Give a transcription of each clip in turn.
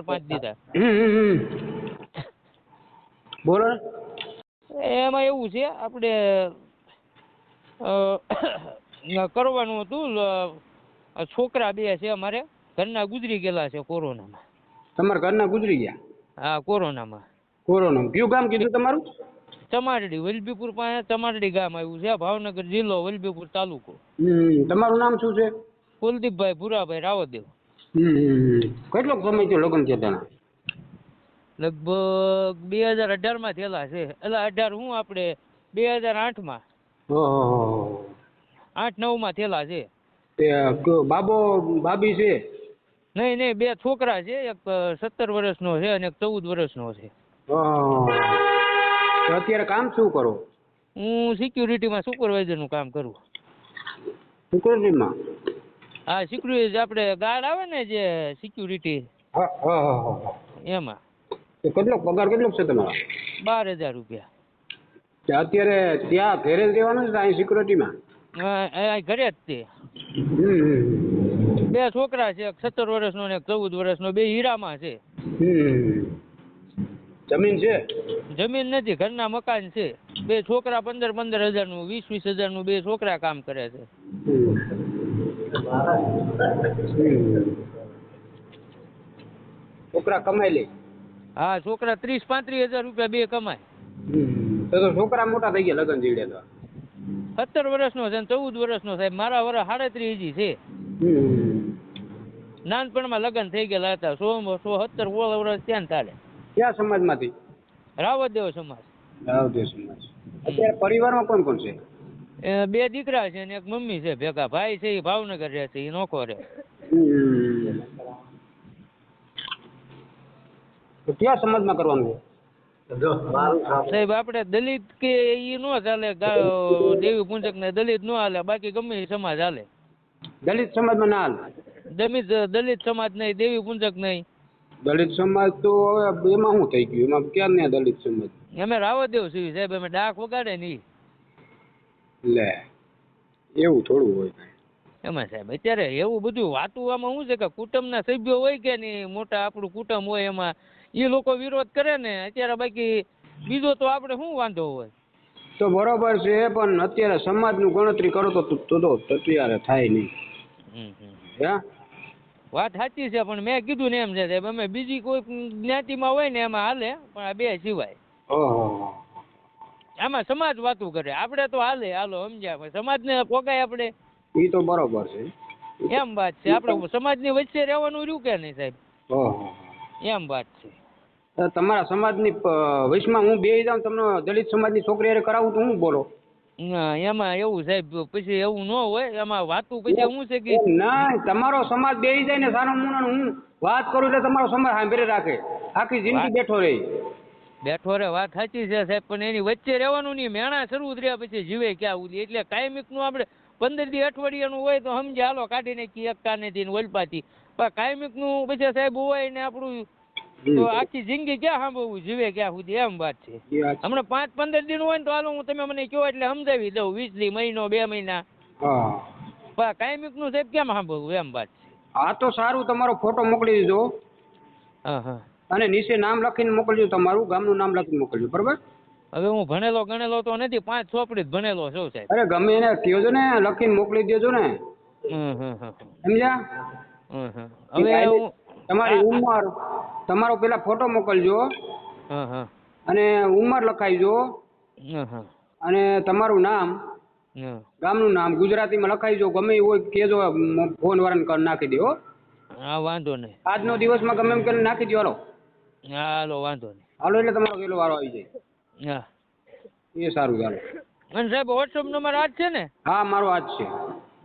5 દીધા. બોલો ને. એમાં એવું છે આપણે કરવાનું હતું. છોકરા 2 છે અમારે ઘરના, ગુજરી ગયેલા છે કોરોનામાં. તમારા ઘરના ગુજરી ગયા? હા, કોરોનામાં. કોરોના કયું ગામ કીધું તમારું? ચમારડી, વલભીપુર પાસે ચમારડી ગામ આવ્યું છે, ભાવનગર જિલ્લો, વલભીપુર તાલુકો. તમારું નામ શું છે? કુલદીપભાઈ ભુરાભાઈ રાવદેવ. કેટલો સમય થયો લગ્ન થયા? લગભગ 2018 માં થયેલા છે. એટલે 18 હું આપણે 2008 માં, 8-9 માં થયેલા છે. બાબો ભાભી છે? નહીં, 2 છોકરા છે, એક 17 વર્ષનો છે અને એક 14 વર્ષનો છે. અત્યારે કામ શું કરો? હું સિક્યુરિટીમાં સુપરવાઇઝરનું કામ કરું. સિક્યુરિટીમાં? હા, સિક્યુરિટી આપણે ગાર્ડ આવે ને, જે સિક્યુરિટી, એમાં. કેટલો પગાર કેટલો છે તમારો? 12,000 રૂપિયા. અત્યારે ત્યાં ઘરે જ રહેવાનું છે અહીં સિક્યુરિટીમાં? હા, ઘરે જ તે. 2 છોકરા છે, એક 17 વર્ષનો ને એક 14 વર્ષનો, 2 હીરામાં છે. જમીન છે? જમીન નથી, ઘરના મકાન છે. 2 છોકરા 15-15 હજારનું, 20-20 હજારનું 2 છોકરા કામ કરે છે. છોકરા કમાઈ લે? હા, છોકરા 30-35 હજાર રૂપિયા 2 કમાય. તો છોકરા મોટા થઈ ગયા લગ્ન જીવડે તો? 17 વર્ષનો છે ને 14 વર્ષનો, સાહેબ. મારા વરસ 37 છે. નાનપણમાં લગ્ન થઈ ગયેલા હતા. 17-16 વર્ષ ત્યાં ચાલે. ક્યાં સમાજમાંથી? રાવદેવ સમાજ. રાવદેવ સમાજ. અત્યારે પરિવારમાં કોણ કોણ છે? 2 દીકરા છે ને એક મમ્મી છે ભેગા. ભાઈ છે એ ભાવનગર રહે છે, એ નોખો રહે. તો ક્યાં સમાજમાં કરવાનું છે? સાહેબ આપણે દલિત કે એ નો ચાલે, દેવી પૂંજક ને દલિત નો હાલે, બાકી ગમે એ સમાજ હાલે. દલિત સમાજમાં ના હાલે? દલિત સમાજ નહીં, દેવી પૂંજક નહીં. દલિત સમાજ તો હવે એમાં શું થઈ ગયું? એમાં ક્યાં ને દલિત સમાજ? અમે રાવદેવ છીએ સાહેબ, અમે ડાક વગાડે નહીં. લે, એવું થોડું હોય એમાં સાહેબ અત્યારે એવું બધું વાતું. આમાં શું છે કે કુટુંબના સભ્યો હોય કે નહીં, મોટા આપણું કુટુંબ હોય, એમાં એ લોકો વિરોધ કરે ને અત્યારે. બાકી બીજો તો આપણે શું વાંધો હોય? તો બરોબર છે, પણ અત્યારે સમાજનું ગણતરી કરો તો અત્યારે થાય નહીં. વાત સાચી છે, પણ મેં કીધું ને એમ છે સાહેબ, અમે બીજી કોઈ જ્ઞાતિમાં હોય ને એમાં હાલે, પણ આ 2 સિવાય. આમાં સમાજ વાતું કરે, આપણે તો હાલો સમજ્યા. સમાજને પોગાય આપણે, એ તો બરોબર છે. એમ વાત છે. આપણે સમાજની વચ્ચે રહેવાનું રહ્યું કે નહીં સાહેબ? એમ વાત છે. તમારા સમાજની વૈશમાં હું બે જાઉં, તમને દલિત સમાજની છોકરી હારે કરાવું તો હું બોલો? એમાં એવું સાહેબ, પછી એવું ન હોય. એમાં વાતું પછી શું છે કે ના, તમારો સમાજ બેસી જાય ને સાનો મુનો, હું વાત કરું એટલે તમારો સમાજ સાંભળે રાખે, આખી જિંદગી બેઠો રહે. વાત સાચી છે સાહેબ, પણ એની વચ્ચે રહેવાનું નહીં. મેણા શરૂ જ રહ્યા પછી જીવે ક્યાં ઉલી. એટલે કાયમિકનું આપણે 15 દી અઠવાડિયાનું હોય તો સમજે, હાલો કાઢી નાખી એક કાનેથી ને વલપાથી. પણ કાયમિકનું પછી સાહેબ હોય ને આપણું, તો આખી જિંદગી ક્યાં સાંભળવું, જીવે ક્યાં સુધી. એમ વાત છે. હમણાં 5-15 દિન હોય ને તો હાલો હું તમે મને કહો એટલે સમજાવી દઉં, 20 દી, મહિનો, 2 મહિના. પણ કાયમિકનું સાહેબ કેમ સાંભળવું? એમ વાત છે. હા તો સારું, તમારો ફોટો મોકલી દીધો. અને નીચે નામ લખીને મોકલજો, તમારું ગામનું નામ લખીને મોકલજો, બરોબર? હવે હું ભણેલો ગણેલો તો નથી, 5 ચોપડી જ ભણેલો છું સાહેબ. અરે ગમે એને કહેજો ને, લખીને મોકલી દેજો ને. સમજ્યા? હવે તમારી ઉંમર, તમારો પેલા ફોટો મોકલજો, અને ઉંમર લખાઈજો, અને તમારું નામ, ગામનું નામ ગુજરાતીમાં લખાઈજો. ગમે એ હોય કહેજો, ફોન વાળાને નાખી દો. હા, વાંધો નહીં. આજનો દિવસમાં ગમે એમ કરીને નાખી દો. હાલો. હાલો, વાંધો નહીં. હાલો, એટલે તમારો પેલો વારો આવી જાય. હા, એ સારું. ચાલો. અને સાહેબ વોટ્સઅપ નંબર આ જ છે ને? હા, મારો આ જ છે.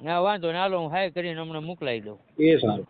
હા, વાંધો નહીં. હાલો, હું હાય કરીને હમણાં મોકલાવી દઉં. એ સારું.